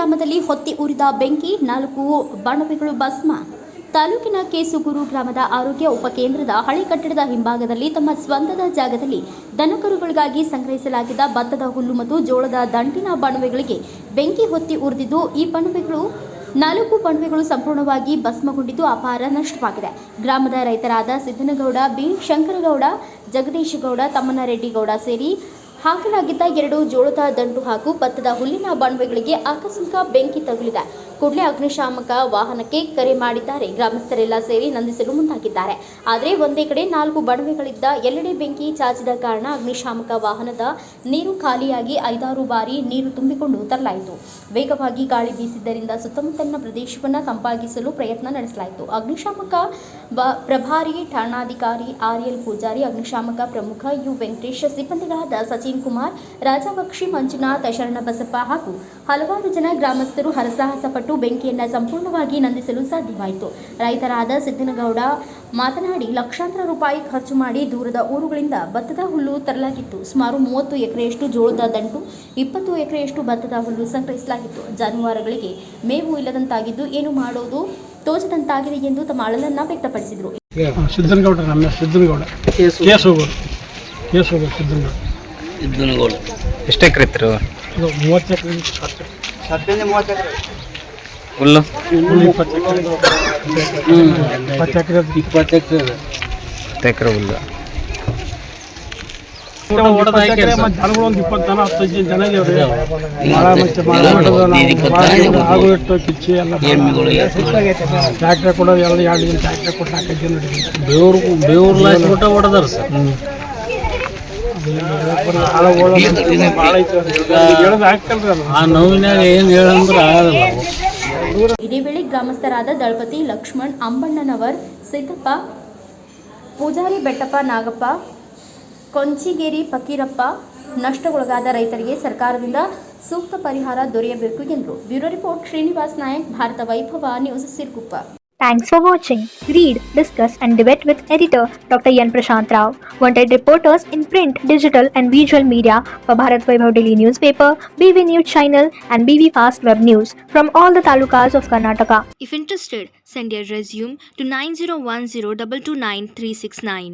ಗ್ರಾಮದಲ್ಲಿ ಹೊತ್ತಿ ಉರಿದ ಬೆಂಕಿ, 4 ಬಣವೆಗಳು ಭಸ್ಮ. ತಾಲೂಕಿನ ಕೇಸುಗೂರು ಗ್ರಾಮದ ಆರೋಗ್ಯ ಉಪಕೇಂದ್ರದ ಹಳೆ ಕಟ್ಟಡದ ಹಿಂಭಾಗದಲ್ಲಿ ತಮ್ಮ ಸ್ವಂತದ ಜಾಗದಲ್ಲಿ ದನಕರುಗಳಿಗಾಗಿ ಸಂಗ್ರಹಿಸಲಾಗಿದ್ದ ಭತ್ತದ ಹುಲ್ಲು ಮತ್ತು ಜೋಳದ ದಂಟಿನ ಬಣವೆಗಳಿಗೆ ಬೆಂಕಿ ಹೊತ್ತಿ ಉರಿದಿದ್ದು, ಈ ಬಣವೆಗಳು 4 ಬಣವೆಗಳು ಸಂಪೂರ್ಣವಾಗಿ ಭಸ್ಮಗೊಂಡಿದ್ದು ಅಪಾರ ನಷ್ಟವಾಗಿದೆ. ಗ್ರಾಮದ ರೈತರಾದ ಸಿದ್ದನಗೌಡ ಬಿ, ಶಂಕರಗೌಡ, ಜಗದೀಶಗೌಡ, ತಮ್ಮನರೆಡ್ಡಿಗೌಡ ಸೇರಿ ಹಾಕಲಾಗಿದ್ದ 2 ಜೋಳದ ದಂಟು ಹಾಗೂ ಭತ್ತದ ಹುಲ್ಲಿನ ಬಣವೆಗಳಿಗೆ ಆಕಸ್ಮಿಕ ಬೆಂಕಿ ತಗುಲಿದೆ. ಕೂಡಲೇ ಅಗ್ನಿಶಾಮಕ ವಾಹನಕ್ಕೆ ಕರೆ ಮಾಡಿದ್ದಾರೆ. ಗ್ರಾಮಸ್ಥರೆಲ್ಲ ಸೇರಿ ನಂದಿಸಲು ಮುಂದಾಗಿದ್ದಾರೆ. ಆದರೆ ಒಂದೇ ಕಡೆ 4 ಬಣವೆಗಳಿದ್ದ ಎಲ್ಲೆಡೆ ಬೆಂಕಿ ಚಾಚಿದ ಕಾರಣ ಅಗ್ನಿಶಾಮಕ ವಾಹನದ ನೀರು ಖಾಲಿಯಾಗಿ 5-6 ಬಾರಿ ನೀರು ತುಂಬಿಕೊಂಡು ತರಲಾಯಿತು. ವೇಗವಾಗಿ ಗಾಳಿ ಬೀಸಿದ್ದರಿಂದ ಸುತ್ತಮುತ್ತಲಿನ ಪ್ರದೇಶವನ್ನು ತಂಪಾಗಿಸಲು ಪ್ರಯತ್ನ ನಡೆಸಲಾಯಿತು. ಅಗ್ನಿಶಾಮಕ ಪ್ರಭಾರಿ ಠಾಣಾಧಿಕಾರಿ ಆರ್ಎಲ್ ಪೂಜಾರಿ, ಅಗ್ನಿಶಾಮಕ ಪ್ರಮುಖ ಯು ವೆಂಕಟೇಶ್, ಸಿಬ್ಬಂದಿಗಳಾದ ಸಚಿನ್ ಕುಮಾರ್, ರಾಜಬಕ್ಷಿ, ಮಂಜುನಾಥ್, ಶರಣಬಸಪ್ಪ ಹಾಗೂ ಹಲವಾರು ಜನ ಗ್ರಾಮಸ್ಥರು ಹರಸಾಹಸ ಪಟ್ಟು ಬೆಂಕಿಯನ್ನು ಸಂಪೂರ್ಣವಾಗಿ ನಂದಿಸಲು ಸಾಧ್ಯವಾಯಿತು. ರೈತರಾದ ಸಿದ್ದನಗೌಡ ಮಾತನಾಡಿ, ಲಕ್ಷಾಂತರ ರೂಪಾಯಿ ಖರ್ಚು ಮಾಡಿ ದೂರದ ಊರುಗಳಿಂದ ಭತ್ತದ ಹುಲ್ಲು ತರಲಾಗಿತ್ತು. ಸುಮಾರು 30 ಎಕರೆಯಷ್ಟು ಜೋಳದ ದಂಟು, 20 ಎಕರೆಯಷ್ಟು ಭತ್ತದ ಹುಲ್ಲು ಸಂಗ್ರಹಿಸಲಾಗಿತ್ತು. ಜಾನುವಾರುಗಳಿಗೆ ಮೇವು ಇಲ್ಲದಂತಾಗಿದ್ದು, ಏನು ಮಾಡೋದು ತೋಚದಂತಾಗಿದೆ ಎಂದು ತಮ್ಮ ಅಳಲನ್ನು ವ್ಯಕ್ತಪಡಿಸಿದರು. ಸಿದ್ದನಗೌಡ, ನಮ್ಮ ಸಿದ್ದನಗೌಡ, ಸಿದ್ದನಗೌಡ ಎಷ್ಟು ಎಕರೆ ಇತ್ತು? 30 ಎಕರೆ, 30 ಎಕರೆ ಹುಲ್ಲು, 20 ಎಕರೆ ಹುಲ್ಲು. ಜನಗಳು ಒಂದು 20 ಜನ 15 ಜನ ಇದ್ದೇವ್ರಿ. ಹಾಗೂ ಇಟ್ಟು ಕಿಚ್ಚಿ ಎಲ್ಲ ಟ್ಯಾಕ್ಟ್ರ್ ಕೊಡೋದು ಎಲ್ಲ 2 ದಿನ ಟ್ಯಾಕ್ಟ್ರ್ ಕೊಟ್ಟು 4 ಜನ ಬೇವ್ರ ಊಟ ಹೊಡೆದಾರ ಸರ್. ಆ ನೋವಿನಾಗ ಏನು ಹೇಳಂದ್ರೆ ಆಗಲ್ಲ. ಇದೇ ವೇಳೆ ಗ್ರಾಮಸ್ಥರಾದ ದಳಪತಿ ಲಕ್ಷ್ಮಣ್, ಅಂಬಣ್ಣನವರ್, ಸಿದ್ದಪ್ಪ, ಪೂಜಾರಿ ಬೆಟ್ಟಪ್ಪ, ನಾಗಪ್ಪ, ಕೊಂಚಿಗೇರಿ ಫಕೀರಪ್ಪ, ನಷ್ಟಕ್ಕೊಳಗಾದ ರೈತರಿಗೆ ಸರ್ಕಾರದಿಂದ ಸೂಕ್ತ ಪರಿಹಾರ ದೊರೆಯಬೇಕು ಎಂದರು. ಬ್ಯೂರೋ ರಿಪೋರ್ಟ್ ಶ್ರೀನಿವಾಸ್ ನಾಯಕ್, ಭಾರತ ವೈಭವ news, Siruguppa. Thanks for watching. Read, discuss and debate with editor Dr. Yan Prashant Rao. Wanted reporters in print, digital and visual media for Bharat Vaibhav Daily Newspaper, BV News Channel and BV Fast Web News from all the talukas of Karnataka. If interested, send your resume to 9010229369.